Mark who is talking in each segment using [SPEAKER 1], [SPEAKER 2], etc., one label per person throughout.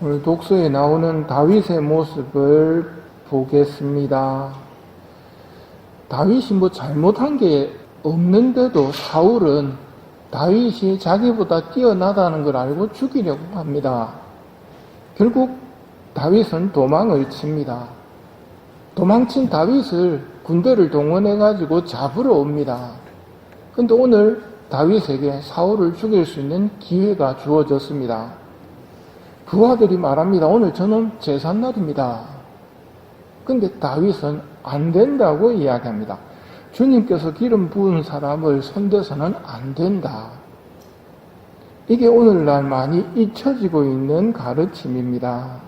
[SPEAKER 1] 오늘 독서에 나오는 다윗의 모습을 보겠습니다. 다윗이 잘못한 게 없는데도 사울은 다윗이 자기보다 뛰어나다는 걸 알고 죽이려고 합니다. 결국 다윗은 도망을 칩니다. 도망친 다윗을 군대를 동원해가지고 잡으러 옵니다. 근데 오늘 다윗에게 사울을 죽일 수 있는 기회가 주어졌습니다. 부하들이 말합니다. 오늘 저는 제삿날입니다. 근데 다윗은 안 된다고 이야기합니다. 주님께서 기름 부은 사람을 손대서는 안 된다. 이게 오늘날 많이 잊혀지고 있는 가르침입니다.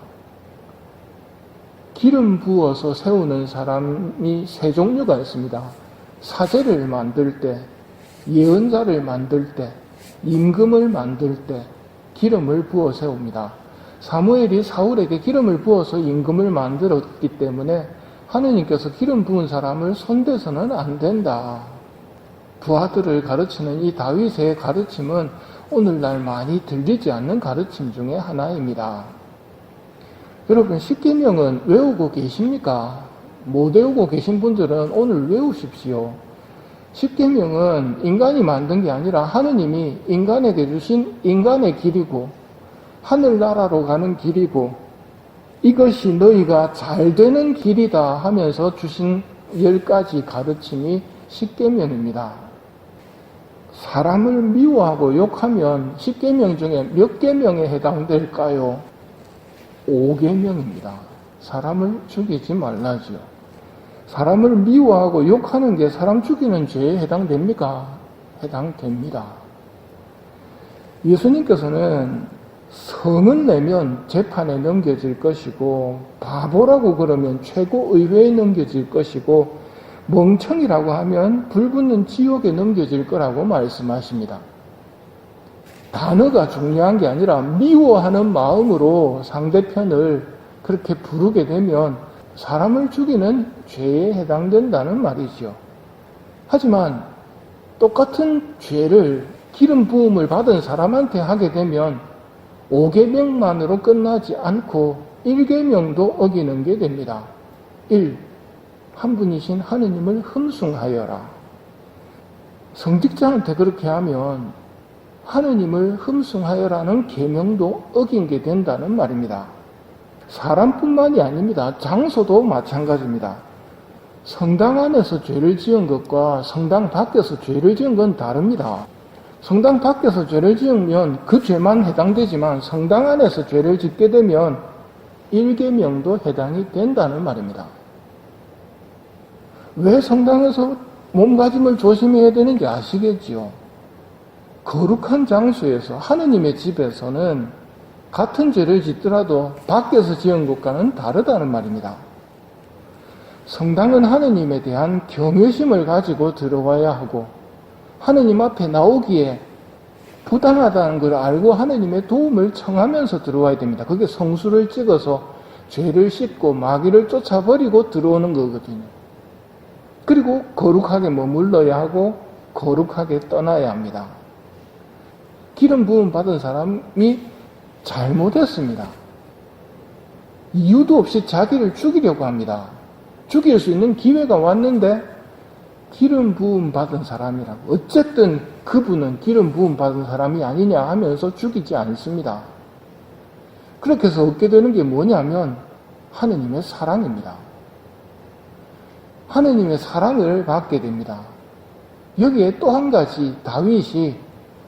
[SPEAKER 1] 기름 부어서 세우는 사람이 세 종류가 있습니다. 사제를 만들 때, 예언자를 만들 때, 임금을 만들 때 기름을 부어 세웁니다. 사무엘이 사울에게 기름을 부어서 임금을 만들었기 때문에 하느님께서 기름 부은 사람을 손대서는 안 된다. 부하들을 가르치는 이 다윗의 가르침은 오늘날 많이 들리지 않는 가르침 중에 하나입니다. 여러분, 십계명은 외우고 계십니까? 못 외우고 계신 분들은 오늘 외우십시오. 십계명은 인간이 만든 게 아니라 하느님이 인간에게 주신 인간의 길이고 하늘나라로 가는 길이고 이것이 너희가 잘 되는 길이다 하면서 주신 10가지 가르침이 십계명입니다. 사람을 미워하고 욕하면 십계명 중에 몇 계명에 해당될까요? 5계명입니다. 사람을 죽이지 말라지요. 사람을 미워하고 욕하는 게 사람 죽이는 죄에 해당됩니까? 해당됩니다. 예수님께서는 성을 내면 재판에 넘겨질 것이고 바보라고 그러면 최고의회에 넘겨질 것이고 멍청이라고 하면 불붙는 지옥에 넘겨질 거라고 말씀하십니다. 단어가 중요한 게 아니라 미워하는 마음으로 상대편을 그렇게 부르게 되면 사람을 죽이는 죄에 해당된다는 말이죠. 하지만 똑같은 죄를 기름 부음을 받은 사람한테 하게 되면 5계명만으로 끝나지 않고 1계명도 어기는 게 됩니다. 1. 한 분이신 하느님을 흠숭하여라. 성직자한테 그렇게 하면 하느님을 흠숭하여라는 계명도 어긴 게 된다는 말입니다. 사람뿐만이 아닙니다. 장소도 마찬가지입니다. 성당 안에서 죄를 지은 것과 성당 밖에서 죄를 지은 건 다릅니다. 성당 밖에서 죄를 지으면 그 죄만 해당되지만 성당 안에서 죄를 짓게 되면 1계명도 해당이 된다는 말입니다. 왜 성당에서 몸가짐을 조심해야 되는지 아시겠지요? 거룩한 장소에서 하느님의 집에서는 같은 죄를 짓더라도 밖에서 지은 것과는 다르다는 말입니다. 성당은 하느님에 대한 경외심을 가지고 들어와야 하고 하느님 앞에 나오기에 부당하다는 걸 알고 하느님의 도움을 청하면서 들어와야 됩니다. 그게 성수를 찍어서 죄를 씻고 마귀를 쫓아버리고 들어오는 거거든요. 그리고 거룩하게 머물러야 하고 거룩하게 떠나야 합니다. 기름 부음 받은 사람이 잘못했습니다. 이유도 없이 자기를 죽이려고 합니다. 죽일 수 있는 기회가 왔는데 기름 부음 받은 사람이라고. 어쨌든 그분은 기름 부음 받은 사람이 아니냐 하면서 죽이지 않습니다. 그렇게 해서 얻게 되는 게 뭐냐면 하느님의 사랑입니다. 하느님의 사랑을 받게 됩니다. 여기에 또 한 가지 다윗이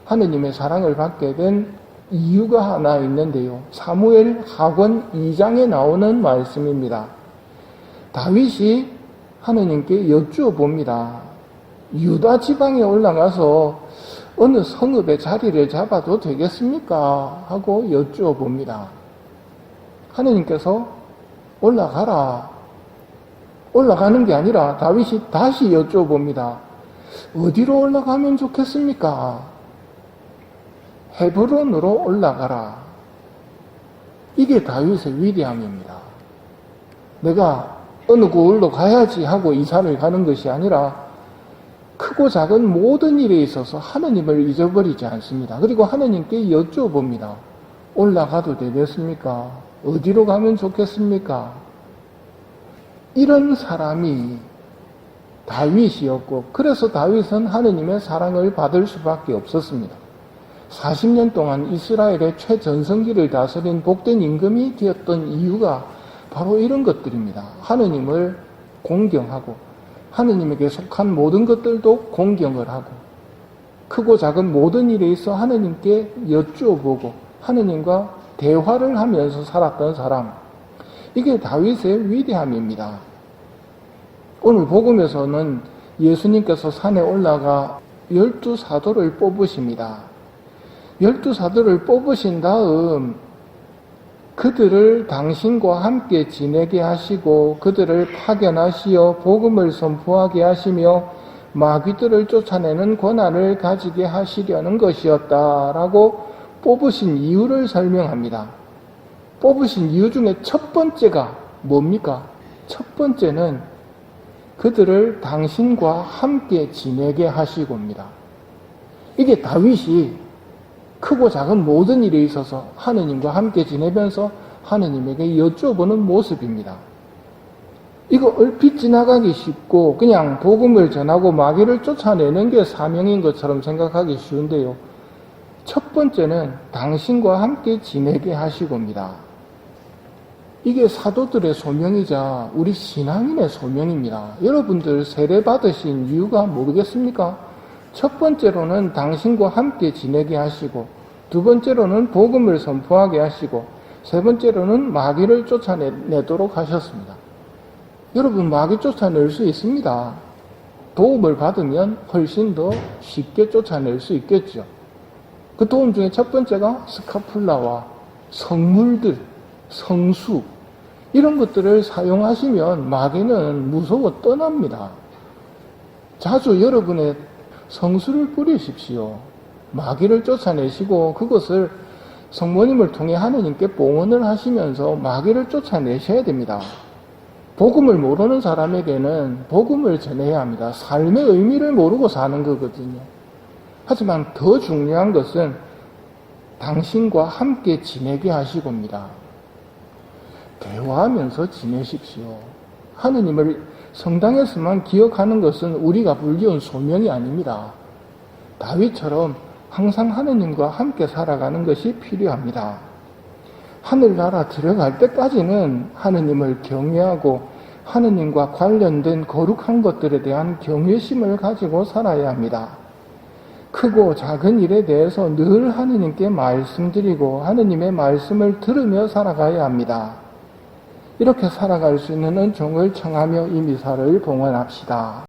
[SPEAKER 1] 하느님의 사랑을 받게 된 이유가 하나 있는데요. 사무엘 하권 2장에 나오는 말씀입니다. 다윗이 하느님께 여쭈어 봅니다. 유다 지방에 올라가서 어느 성읍에 자리를 잡아도 되겠습니까? 하고 여쭈어 봅니다. 하느님께서 올라가라. 올라가는 게 아니라 다윗이 다시 여쭈어 봅니다. 어디로 올라가면 좋겠습니까? 헤브론으로 올라가라. 이게 다윗의 위대함입니다. 내가 어느 곳으로 가야지 하고 이사를 가는 것이 아니라 크고 작은 모든 일에 있어서 하느님을 잊어버리지 않습니다. 그리고 하느님께 여쭈어봅니다. 올라가도 되겠습니까? 어디로 가면 좋겠습니까? 이런 사람이 다윗이었고, 그래서 다윗은 하느님의 사랑을 받을 수밖에 없었습니다. 40년 동안 이스라엘의 최전성기를 다스린 복된 임금이 되었던 이유가 바로 이런 것들입니다. 하느님을 공경하고 하느님에게 속한 모든 것들도 공경을 하고 크고 작은 모든 일에 있어 하느님께 여쭈어보고 하느님과 대화를 하면서 살았던 사람, 이게 다윗의 위대함입니다. 오늘 복음에서는 예수님께서 산에 올라가 12사도를 뽑으십니다. 12사도를 뽑으신 다음 그들을 당신과 함께 지내게 하시고 그들을 파견하시어 복음을 선포하게 하시며 마귀들을 쫓아내는 권한을 가지게 하시려는 것이었다라고 뽑으신 이유를 설명합니다. 뽑으신 이유 중에 첫 번째가 뭡니까? 첫 번째는 그들을 당신과 함께 지내게 하시고입니다. 이게 다윗이 크고 작은 모든 일에 있어서 하느님과 함께 지내면서 하느님에게 여쭤보는 모습입니다. 이거 얼핏 지나가기 쉽고 그냥 복음을 전하고 마귀를 쫓아내는 게 사명인 것처럼 생각하기 쉬운데요. 첫 번째는 당신과 함께 지내게 하시고입니다. 이게 사도들의 소명이자 우리 신앙인의 소명입니다. 여러분들 세례 받으신 이유가 모르겠습니까? 첫 번째로는 당신과 함께 지내게 하시고, 두 번째로는 복음을 선포하게 하시고, 세 번째로는 마귀를 쫓아내도록 하셨습니다. 여러분, 마귀 쫓아낼 수 있습니다. 도움을 받으면 훨씬 더 쉽게 쫓아낼 수 있겠죠. 그 도움 중에 첫 번째가 스카풀라와 성물들, 성수, 이런 것들을 사용하시면 마귀는 무서워 떠납니다. 자주 여러분의 성수를 뿌리십시오. 마귀를 쫓아내시고 그것을 성모님을 통해 하느님께 봉헌을 하시면서 마귀를 쫓아내셔야 됩니다. 복음을 모르는 사람에게는 복음을 전해야 합니다. 삶의 의미를 모르고 사는 거거든요. 하지만 더 중요한 것은 당신과 함께 지내게 하시고입니다. 대화하면서 지내십시오. 하느님을 성당에서만 기억하는 것은 우리가 불리운 소명이 아닙니다. 다윗처럼 항상 하느님과 함께 살아가는 것이 필요합니다. 하늘나라 들어갈 때까지는 하느님을 경외하고 하느님과 관련된 거룩한 것들에 대한 경외심을 가지고 살아야 합니다. 크고 작은 일에 대해서 늘 하느님께 말씀드리고 하느님의 말씀을 들으며 살아가야 합니다. 이렇게 살아갈 수 있는 은총을 청하며 이 미사를 봉헌합시다.